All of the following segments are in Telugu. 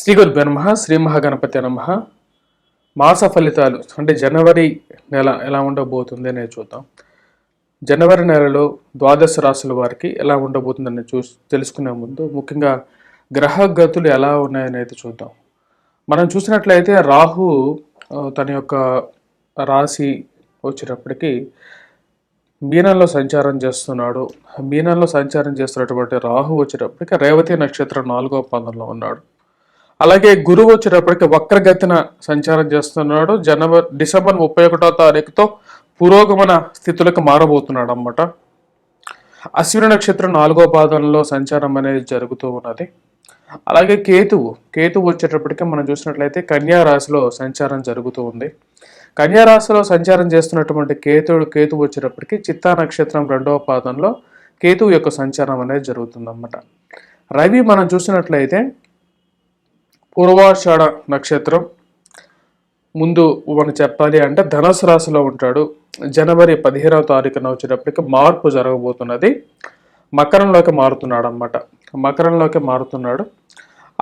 శ్రీ గురుభ్యో నమః. శ్రీ మహాగణపతి నమః. మాస ఫలితాలు అంటే జనవరి నెల ఎలా ఉండబోతుంది అనేది చూద్దాం. జనవరి నెలలో ద్వాదశ రాశుల వారికి ఎలా ఉండబోతుందని తెలుసుకునే ముందు ముఖ్యంగా గ్రహ గతులు ఎలా ఉన్నాయనేది చూద్దాం. మనం చూసినట్లయితే రాహు తన యొక్క రాశి వచ్చేటప్పటికి మీనంలో సంచారం చేస్తున్నాడు. మీనంలో సంచారం చేస్తున్నటువంటి రాహు వచ్చేటప్పటికి రేవతి నక్షత్రం 4వ పాదంలో ఉన్నాడు. అలాగే గురువు వచ్చేటప్పటికి వక్రగతిన సంచారం చేస్తున్నాడు. డిసెంబర్ 31వ తారీఖుతో పురోగమన స్థితులకు మారబోతున్నాడు అన్నమాట. అశ్విని నక్షత్రం 4వ పాదంలో సంచారం అనేది జరుగుతూ ఉన్నది. అలాగే కేతువు వచ్చేటప్పటికి మనం చూసినట్లయితే కన్యా రాశిలో సంచారం జరుగుతూ ఉంది. కన్యా రాశిలో సంచారం చేస్తున్నటువంటి కేతువు వచ్చేటప్పటికి చిత్తా నక్షత్రం 2వ పాదంలో కేతువు యొక్క సంచారం అనేది జరుగుతుంది అన్నమాట. రవి మనం చూసినట్లయితే పూర్వాషాఢ నక్షత్రం ముందు మనం చెప్పాలి అంటే ధనుసు రాశిలో ఉంటాడు. జనవరి 15వ తారీఖున వచ్చేటప్పటికి మార్పు జరగబోతున్నది. మకరంలోకి మారుతున్నాడు.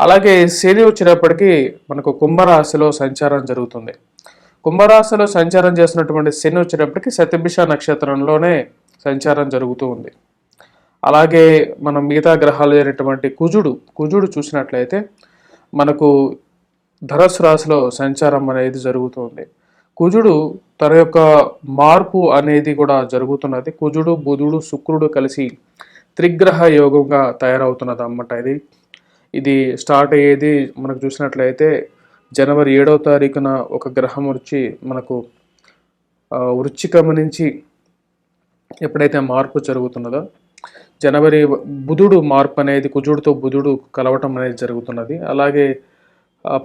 అలాగే శని వచ్చేటప్పటికి మనకు కుంభరాశిలో సంచారం జరుగుతుంది. కుంభరాశిలో సంచారం చేసినటువంటి శని వచ్చేటప్పటికి శతభిష నక్షత్రంలోనే సంచారం జరుగుతూ ఉంది. అలాగే మనం మిగతా గ్రహాలు అయినటువంటి కుజుడు చూసినట్లయితే మనకు ధనుసు రాశిలో సంచారం అనేది జరుగుతుంది. కుజుడు తన యొక్క మార్పు అనేది కూడా జరుగుతున్నది. కుజుడు బుధుడు శుక్రుడు కలిసి త్రిగ్రహ యోగంగా తయారవుతున్నది అన్నమాట. ఇది స్టార్ట్ అయ్యేది మనకు చూసినట్లయితే జనవరి 7వ తారీఖున ఒక గ్రహం వచ్చి మనకు వృశ్చికం నుంచి ఎప్పుడైతే మార్పు జరుగుతున్నదో జనవరి బుధుడు మార్పు అనేది కుజుడితో బుధుడు కలవటం అనేది జరుగుతున్నది. అలాగే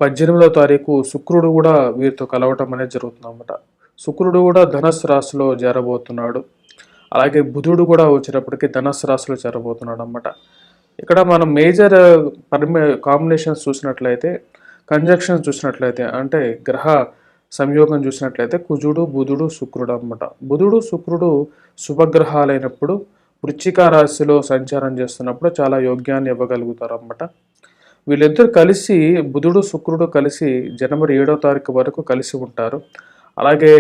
18వ తారీఖు శుక్రుడు కూడా వీరితో కలవటం అనేది జరుగుతుంది అన్నమాట. శుక్రుడు కూడా ధనుస్సు రాశిలో చేరబోతున్నాడు. అలాగే బుధుడు కూడా వచ్చేటప్పటికి ధనుస్సు రాశిలో చేరబోతున్నాడు అన్నమాట. ఇక్కడ మనం మేజర్ కాంబినేషన్స్ చూసినట్లయితే కంజంక్షన్స్ చూసినట్లయితే అంటే గ్రహ సంయోగం చూసినట్లయితే కుజుడు బుధుడు శుక్రుడు అన్నమాట. బుధుడు శుక్రుడు శుభగ్రహాలైనప్పుడు వృశ్చిక రాశిలో సంచారం చేస్తున్నప్పుడు చాలా యోగ్యాన్ని ఇవ్వగలుగుతారు అన్నమాట. వీళ్ళిద్దరు కలిసి బుధుడు శుక్రుడు కలిసి జనవరి 7వ తారీఖు వరకు కలిసి ఉంటారు. అలాగే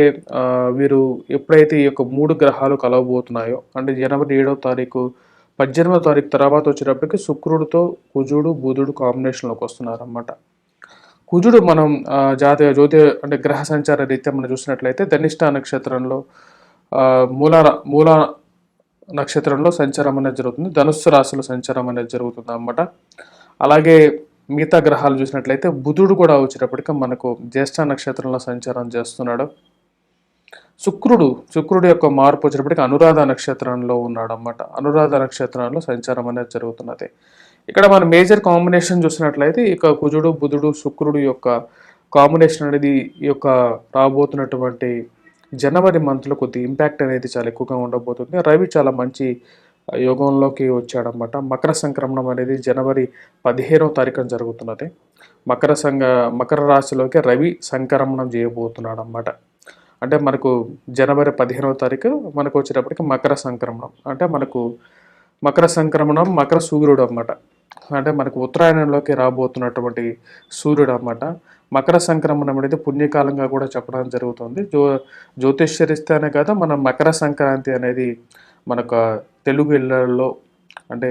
వీరు ఎప్పుడైతే ఈ యొక్క 3 గ్రహాలు కలవబోతున్నాయో అంటే జనవరి 7వ తారీఖు 18వ తారీఖు తర్వాత వచ్చేటప్పటికి శుక్రుడితో కుజుడు బుధుడు కాంబినేషన్లోకి వస్తున్నారు అన్నమాట. కుజుడు మనం జ్యోతి అంటే గ్రహ సంచార రీత్యా మనం చూసినట్లయితే ధనిష్ట నక్షత్రంలో మూల నక్షత్రంలో సంచారం అనేది జరుగుతుంది. ధనుస్సు రాశిలో సంచారం అనేది జరుగుతుంది అన్నమాట. అలాగే మిగతా గ్రహాలు చూసినట్లయితే బుధుడు కూడా వచ్చేటప్పటికి మనకు జ్యేష్ఠ నక్షత్రంలో సంచారం చేస్తున్నాడు. శుక్రుడు యొక్క మార్పు వచ్చేటప్పటికి అనురాధ నక్షత్రంలో ఉన్నాడు అన్నమాట. అనురాధ నక్షత్రంలో సంచారం అనేది జరుగుతున్నది. ఇక్కడ మన మేజర్ కాంబినేషన్ చూసినట్లయితే ఇక కుజుడు బుధుడు శుక్రుడు యొక్క కాంబినేషన్ అనేది ఈ యొక్క రాబోతున్నటువంటి జనవరి మంత్లో కొద్ది ఇంపాక్ట్ అనేది చాలా ఎక్కువగా ఉండబోతుంది. రవి చాలా మంచి యోగంలోకి వచ్చాడనమాట. మకర సంక్రమణం అనేది జనవరి 15వ తారీఖున జరుగుతున్నది. మకర రాశిలోకి రవి సంక్రమణం చేయబోతున్నాడు అన్నమాట. అంటే మనకు జనవరి 15వ తారీఖు మనకు వచ్చేటప్పటికి మకర సంక్రమణం అంటే మనకు మకర సంక్రమణం మకర సూర్యుడు అన్నమాట. అంటే మనకు ఉత్తరాయణంలోకి రాబోతున్నటువంటి సూర్యుడు అన్నమాట. మకర సంక్రమణం అనేది పుణ్యకాలంగా కూడా చెప్పడం జరుగుతుంది. జ్యోతిష్యరిస్తేనే కదా మన మకర సంక్రాంతి అనేది మనకు తెలుగు ఇళ్లలో అంటే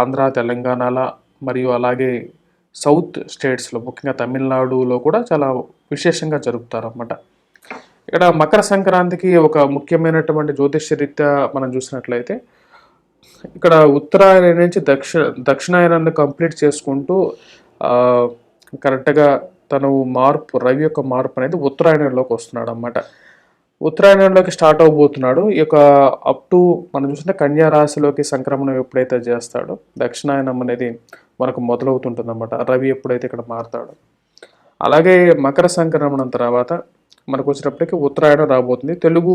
ఆంధ్ర తెలంగాణలో మరియు అలాగే సౌత్ స్టేట్స్లో ముఖ్యంగా తమిళనాడులో కూడా చాలా విశేషంగా జరుపుతారు అన్నమాట. ఇక్కడ మకర సంక్రాంతికి ఒక ముఖ్యమైనటువంటి జ్యోతిష్యరీత్యా మనం చూసినట్లయితే ఇక్కడ ఉత్తరాయణ నుంచి దక్షిణాయనాన్ని కంప్లీట్ చేసుకుంటూ కరెక్ట్గా తను రవి యొక్క మార్పు అనేది ఉత్తరాయణంలోకి వస్తున్నాడు అన్నమాట. ఉత్తరాయణంలోకి స్టార్ట్ అవబోతున్నాడు. ఈ యొక్క అప్ టు మనం చూసిన కన్యా రాశిలోకి సంక్రమణం ఎప్పుడైతే చేస్తాడో దక్షిణాయనం అనేది మనకు మొదలవుతుంటుంది అన్నమాట. రవి ఎప్పుడైతే ఇక్కడ మారుతాడో అలాగే మకర సంక్రమణం తర్వాత మనకు వచ్చేటప్పటికి ఉత్తరాయణం రాబోతుంది. తెలుగు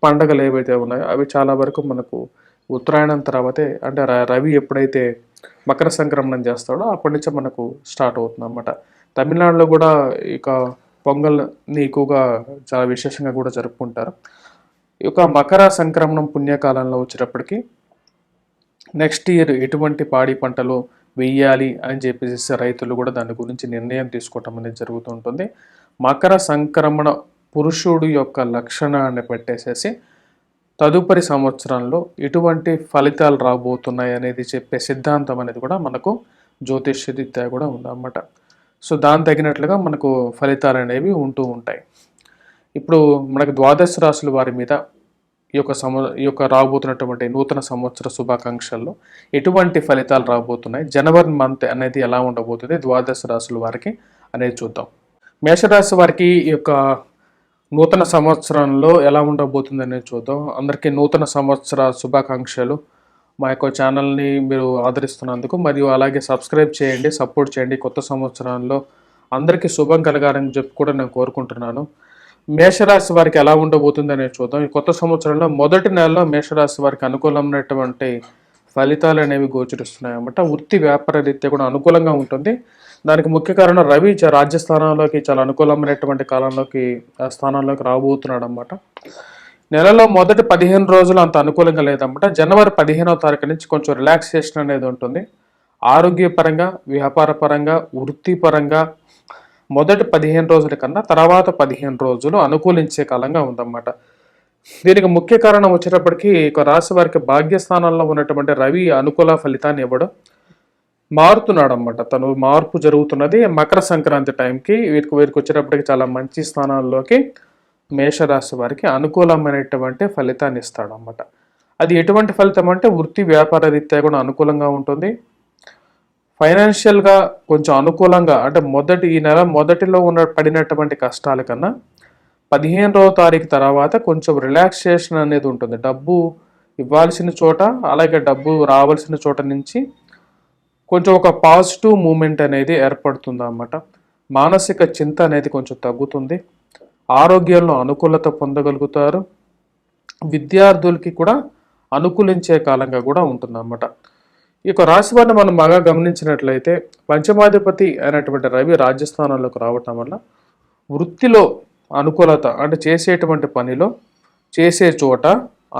పండగలు ఏవైతే ఉన్నాయో అవి చాలా వరకు మనకు ఉత్తరాయణం తర్వాతే అంటే రవి ఎప్పుడైతే మకర సంక్రమణం చేస్తాడో అప్పటి నుంచే మనకు స్టార్ట్ అవుతుంది అన్నమాట. తమిళనాడులో కూడా ఇక పొంగల్ని ఎక్కువగా చాలా విశేషంగా కూడా జరుపుకుంటారు. ఈ యొక్క మకర సంక్రమణం పుణ్యకాలంలో వచ్చేటప్పటికి నెక్స్ట్ ఇయర్ ఎటువంటి పాడి పంటలు వెయ్యాలి అని చెప్పేసి రైతులు కూడా దాని గురించి నిర్ణయం తీసుకోవటం అనేది జరుగుతుంటుంది. మకర సంక్రమణ పురుషుడు యొక్క లక్షణాన్ని పెట్టేసేసి తదుపరి సంవత్సరంలో ఎటువంటి ఫలితాలు రాబోతున్నాయి అనేది చెప్పే సిద్ధాంతం అనేది కూడా మనకు జ్యోతిష్య రీత్యా కూడా ఉందన్నమాట. సో దాని తగినట్లుగా మనకు ఫలితాలు అనేవి ఉంటూ ఉంటాయి. ఇప్పుడు మనకు ద్వాదశ రాశుల వారి మీద ఈ యొక్క రాబోతున్నటువంటి నూతన సంవత్సర శుభాకాంక్షల్లో ఎటువంటి ఫలితాలు రాబోతున్నాయి, జనవరి మంత్ అనేది ఎలా ఉండబోతుంది ద్వాదశ రాశుల వారికి అనేది చూద్దాం. మేషరాశి వారికి ఈ యొక్క నూతన సంవత్సరంలో ఎలా ఉండబోతుంది అనేది చూద్దాం. అందరికీ నూతన సంవత్సర శుభాకాంక్షలు. మా యొక్క ఛానల్ని మీరు ఆదరిస్తున్నందుకు మరియు అలాగే సబ్స్క్రైబ్ చేయండి, సపోర్ట్ చేయండి. కొత్త సంవత్సరంలో అందరికీ శుభం కలగాలని చెప్పి కూడా నేను కోరుకుంటున్నాను. మేషరాశి వారికి ఎలా ఉండబోతుంది అనేది చూద్దాం. ఈ కొత్త సంవత్సరంలో మొదటి నెలలో మేషరాశి వారికి అనుకూలమైనటువంటి ఫలితాలు అనేవి గోచరిస్తున్నాయి అన్నమాట. వృత్తి వ్యాపార రీత్యా కూడా అనుకూలంగా ఉంటుంది. దానికి ముఖ్య కారణం రవి రాజ్యస్థానంలోకి చాలా అనుకూలమైనటువంటి స్థానాల్లోకి రాబోతున్నాడు అన్నమాట. నెలలో మొదటి 15 రోజులు అంత అనుకూలంగా లేదన్నమాట. జనవరి 15వ తారీఖు నుంచి కొంచెం రిలాక్సేషన్ అనేది ఉంటుంది. ఆరోగ్యపరంగా, వ్యాపార పరంగా, వృత్తిపరంగా మొదటి 15 రోజుల కన్నా తర్వాత 15 రోజులు అనుకూలించే కాలంగా ఉందన్నమాట. దీనికి ముఖ్య కారణం వచ్చేటప్పటికీ ఒక రాశి వారికి భాగ్యస్థానంలో ఉన్నటువంటి రవి అనుకూల ఫలితాన్ని ఇవ్వడం మారుతున్నాడు అన్నమాట. తను మార్పు జరుగుతున్నది మకర సంక్రాంతి టైంకి. వీరికి వచ్చేటప్పటికి చాలా మంచి స్థానాల్లోకి మేషరాశి వారికి అనుకూలమైనటువంటి ఫలితాన్ని ఇస్తాడు అన్నమాట. అది ఎటువంటి ఫలితం అంటే వృత్తి వ్యాపార రీత్యా కూడా అనుకూలంగా ఉంటుంది. ఫైనాన్షియల్గా కొంచెం అనుకూలంగా అంటే ఈ నెల మొదటిలో పడినటువంటి కష్టాల కన్నా 15వ తారీఖు తర్వాత కొంచెం రిలాక్సేషన్ అనేది ఉంటుంది. డబ్బు ఇవ్వాల్సిన చోట అలాగే డబ్బు రావాల్సిన చోట నుంచి కొంచెం ఒక పాజిటివ్ మూమెంట్ అనేది ఏర్పడుతుంది అన్నమాట. మానసిక చింత అనేది కొంచెం తగ్గుతుంది. ఆరోగ్యంలో అనుకూలత పొందగలుగుతారు. విద్యార్థులకి కూడా అనుకూలించే కాలంగా కూడా ఉంటుందన్నమాట. ఈ యొక్క రాశి వారిని మనం బాగా గమనించినట్లయితే పంచమాధిపతి అయినటువంటి రవి రాజస్థానంలోకి రావటం వల్ల వృత్తిలో అనుకూలత అంటే చేసేటువంటి పనిలో చేసే చోట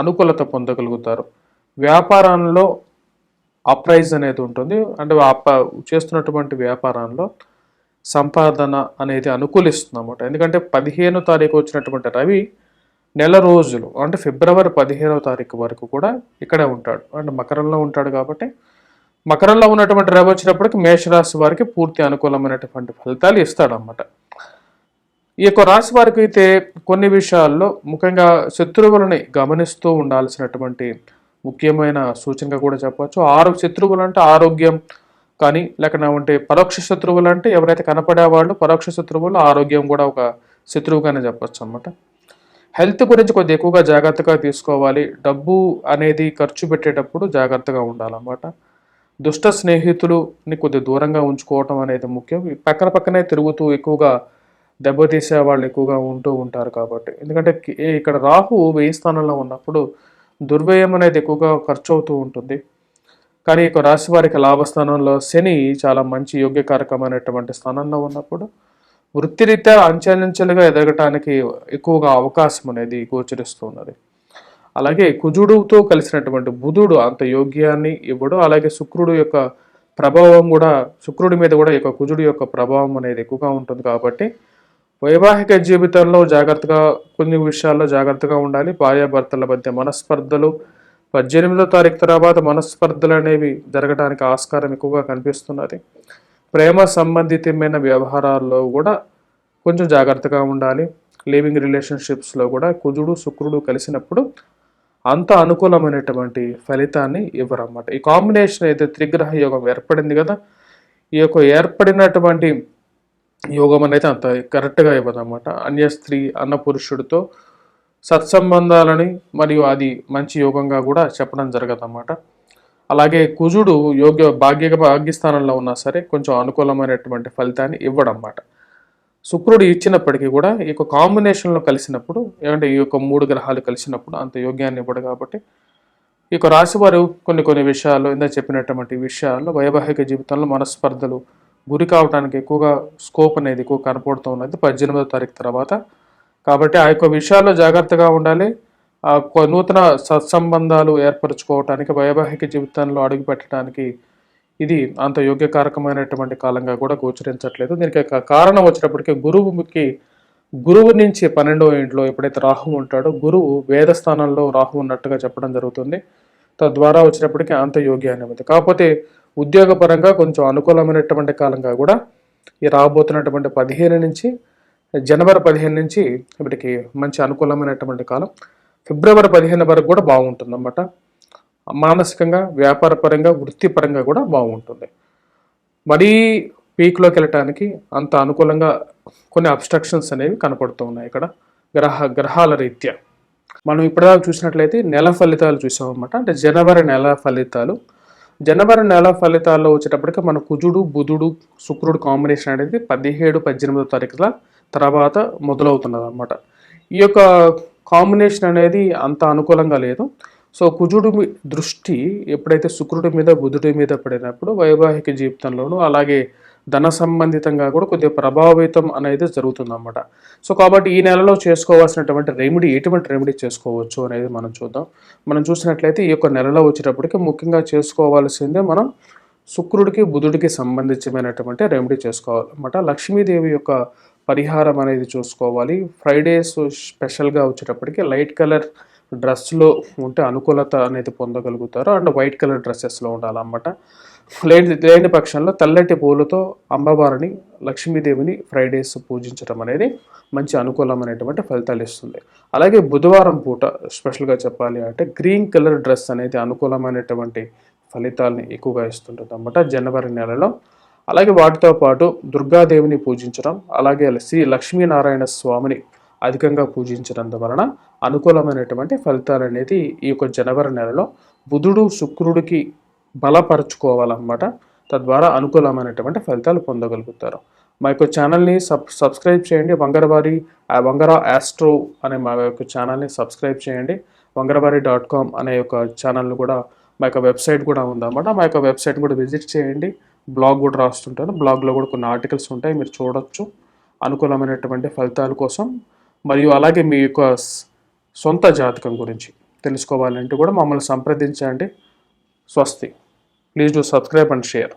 అనుకూలత పొందగలుగుతారు. వ్యాపారంలో అప్రైజ్ అనేది ఉంటుంది. అంటే చేస్తున్నటువంటి వ్యాపారంలో సంపాదన అనేది అనుకూలిస్తుంది అన్నమాట. ఎందుకంటే 15వ తారీఖు వచ్చినటువంటి రవి నెల రోజులు అంటే ఫిబ్రవరి 15వ తారీఖు వరకు కూడా ఇక్కడే ఉంటాడు. అంటే మకరంలో ఉంటాడు కాబట్టి మకరంలో ఉన్నటువంటి రవి వచ్చినప్పటికి మేషరాశి వారికి పూర్తి అనుకూలమైనటువంటి ఫలితాలు ఇస్తాడన్నమాట. ఈ యొక్క రాశి వారికి అయితే కొన్ని విషయాల్లో ముఖ్యంగా శత్రువులని గమనిస్తూ ఉండాల్సినటువంటి ముఖ్యమైన సూచనగా కూడా చెప్పవచ్చు. శత్రువులు అంటే ఆరోగ్యం కానీ లేకపోతే పరోక్ష శత్రువులు అంటే ఎవరైతే కనపడేవాళ్ళు పరోక్ష శత్రువులు, ఆరోగ్యం కూడా ఒక శత్రువుగానే చెప్పచ్చు అన్నమాట. హెల్త్ గురించి కొద్దిగా ఎక్కువగా జాగ్రత్తగా తీసుకోవాలి. డబ్బు అనేది ఖర్చు పెట్టేటప్పుడు జాగ్రత్తగా ఉండాలన్నమాట. దుష్ట స్నేహితులని కొద్దిగా దూరంగా ఉంచుకోవటం అనేది ముఖ్యం. పక్కనే తిరుగుతూ ఎక్కువగా దెబ్బతీసే వాళ్ళు ఎక్కువగా ఉంటూ ఉంటారు కాబట్టి. ఎందుకంటే ఇక్కడ రాహు 1000 స్థానంలో ఉన్నప్పుడు దుర్వ్యయం అనేది ఎక్కువగా ఖర్చు అవుతూ ఉంటుంది. కానీ ఇక రాశి వారికి లాభస్థానంలో శని చాలా మంచి యోగ్యకారకమైనటువంటి స్థానంలో ఉన్నప్పుడు వృత్తిరీత్యా అంచెలంచెలుగా ఎదగటానికి ఎక్కువగా అవకాశం అనేది గోచరిస్తున్నది. అలాగే కుజుడుతో కలిసినటువంటి బుధుడు అంత యోగ్యాన్ని ఇవ్వడు. అలాగే శుక్రుడు యొక్క ప్రభావం కూడా శుక్రుడి మీద కూడా యొక్క కుజుడు యొక్క ప్రభావం అనేది ఎక్కువగా ఉంటుంది కాబట్టి వైవాహిక జీవితంలో కొన్ని విషయాల్లో జాగ్రత్తగా ఉండాలి. భార్యాభర్తల మధ్య మనస్పర్ధలు 18వ తారీఖు తర్వాత మనస్పర్ధలు అనేవి జరగడానికి ఆస్కారం ఎక్కువగా కనిపిస్తున్నది. ప్రేమ సంబంధితమైన వ్యవహారాల్లో కూడా కొంచెం జాగ్రత్తగా ఉండాలి. లివింగ్ రిలేషన్షిప్స్లో కూడా కుజుడు శుక్రుడు కలిసినప్పుడు అంత అనుకూలమైనటువంటి ఫలితాన్ని ఇవ్వరన్నమాట. ఈ కాంబినేషన్ అయితే త్రిగ్రహ యోగం ఏర్పడింది కదా, ఈ యొక్క ఏర్పడినటువంటి యోగం అనేది అంత కరెక్ట్గా ఇవ్వదన్నమాట. అన్య స్త్రీ అన్న పురుషుడితో సత్సంబంధాలని మరియు అది మంచి యోగంగా కూడా చెప్పడం జరగదన్నమాట. అలాగే కుజుడు భాగ్యస్థానంలో ఉన్నా సరే కొంచెం అనుకూలమైనటువంటి ఫలితాన్ని ఇవ్వడన్నమాట. శుక్రుడు ఇచ్చినప్పటికీ కూడా ఈ యొక్క కాంబినేషన్లో కలిసినప్పుడు ఏమంటే ఈ యొక్క 3 గ్రహాలు కలిసినప్పుడు అంత యోగ్యాన్ని ఇవ్వడు కాబట్టి ఈ యొక్క రాశి వారు కొన్ని విషయాల్లో ఇందా చెప్పినటువంటి విషయాల్లో వైవాహిక జీవితంలో మనస్పర్ధలు గురి కావడానికి ఎక్కువగా స్కోప్ అనేది ఎక్కువ కనపడుతూ ఉన్నది 18వ తారీఖు తర్వాత. కాబట్టి ఆ యొక్క విషయాల్లో జాగ్రత్తగా ఉండాలి. నూతన సత్సంబంధాలు ఏర్పరచుకోవటానికి వైవాహిక జీవితంలో అడుగు పెట్టడానికి ఇది అంత యోగ్యకారకమైనటువంటి కాలంగా కూడా గోచరించట్లేదు. దీనికి కారణం వచ్చేటప్పటికి గురువు నుంచి 12వ ఇంట్లో ఎప్పుడైతే రాహు ఉంటాడో గురువు వేద స్థానంలో రాహు ఉన్నట్టుగా చెప్పడం జరుగుతుంది. తద్వారా వచ్చేటప్పటికి అంత యోగ్య అనేది. కాకపోతే ఉద్యోగపరంగా కొంచెం అనుకూలమైనటువంటి కాలంగా కూడా ఈ రాబోతున్నటువంటి జనవరి 15 నుంచి ఇప్పటికి మంచి అనుకూలమైనటువంటి కాలం. ఫిబ్రవరి 15 వరకు కూడా బాగుంటుంది అన్నమాట. మానసికంగా, వ్యాపారపరంగా, వృత్తిపరంగా కూడా బాగుంటుంది. మరీ పీక్లోకి వెళ్ళటానికి అంత అనుకూలంగా కొన్ని అబ్స్ట్రక్షన్స్ అనేవి కనపడుతూ ఉన్నాయి ఇక్కడ గ్రహాల రీత్యా. మనం ఇప్పటిదాకా చూసినట్లయితే నెల ఫలితాలు చూసామన్నమాట. అంటే జనవరి నెల ఫలితాల్లో వచ్చేటప్పటికి మన కుజుడు, బుధుడు, శుక్రుడు కాంబినేషన్ అనేది 17, 18వ తారీఖుల తర్వాత మొదలవుతున్నది అన్నమాట. ఈ యొక్క కాంబినేషన్ అనేది అంత అనుకూలంగా లేదు. సో కుజుడు దృష్టి ఎప్పుడైతే శుక్రుడి మీద, బుధుడి మీద పడినప్పుడు వైవాహిక జీవితంలోనూ అలాగే ధన సంబంధితంగా కూడా కొద్దిగా ప్రభావితం అనేది జరుగుతుందన్నమాట. సో కాబట్టి ఈ నెలలో చేసుకోవాల్సినటువంటి ఎటువంటి రెమెడీ చేసుకోవచ్చు అనేది మనం చూద్దాం. మనం చూసినట్లయితే ఈ యొక్క నెలలో వచ్చేటప్పటికి ముఖ్యంగా చేసుకోవాల్సిందే మనం శుక్రుడికి, బుధుడికి సంబంధించినటువంటి రెమెడీ చేసుకోవాలన్నమాట. లక్ష్మీదేవి యొక్క పరిహారం అనేది చూసుకోవాలి. ఫ్రైడేస్ స్పెషల్గా వచ్చేటప్పటికి లైట్ కలర్ డ్రెస్లో ఉంటే అనుకూలత అనేది పొందగలుగుతారు. అండ్ వైట్ కలర్ డ్రెస్సెస్లో ఉండాలన్నమాట. లేని పక్షంలో తెల్లటి పూలతో అమ్మవారిని, లక్ష్మీదేవిని ఫ్రైడేస్ పూజించడం అనేది మంచి అనుకూలమైనటువంటి ఫలితాలు ఇస్తుంది. అలాగే బుధవారం పూట స్పెషల్గా చెప్పాలి అంటే గ్రీన్ కలర్ డ్రెస్ అనేది అనుకూలమైనటువంటి ఫలితాలని ఎక్కువగా ఇస్తుంటుంది అన్నమాట జనవరి నెలలో. అలాగే వాటితో పాటు దుర్గాదేవిని పూజించడం, అలాగే శ్రీ లక్ష్మీనారాయణ స్వామిని అధికంగా పూజించడం వలన అనుకూలమైనటువంటి ఫలితాలు అనేది ఈ యొక్క జనవరి నెలలో బుధుడు, శుక్రుడికి బలపరుచుకోవాలన్నమాట. తద్వారా అనుకూలమైనటువంటి ఫలితాలు పొందగలుగుతారు. మా యొక్క ఛానల్ని సబ్స్క్రైబ్ చేయండి. వంగరా ఆస్ట్రో అనే మా యొక్క ఛానల్ని సబ్స్క్రైబ్ చేయండి. వంగరవారి.com అనే యొక్క ఛానల్ని కూడా మా యొక్క వెబ్సైట్ కూడా ఉందన్నమాట. మా యొక్క వెబ్సైట్ కూడా విజిట్ చేయండి. బ్లాగ్ కూడా రాస్తుంటాను. బ్లాగ్లో కూడా కొన్ని ఆర్టికల్స్ ఉంటాయి, మీరు చూడొచ్చు అనుకూలమైనటువంటి ఫలితాల కోసం. మరియు అలాగే మీ యొక్క సొంత జాతకం గురించి తెలుసుకోవాలంటే కూడా మమ్మల్ని సంప్రదించండి. స్వస్తి. Please do subscribe and share.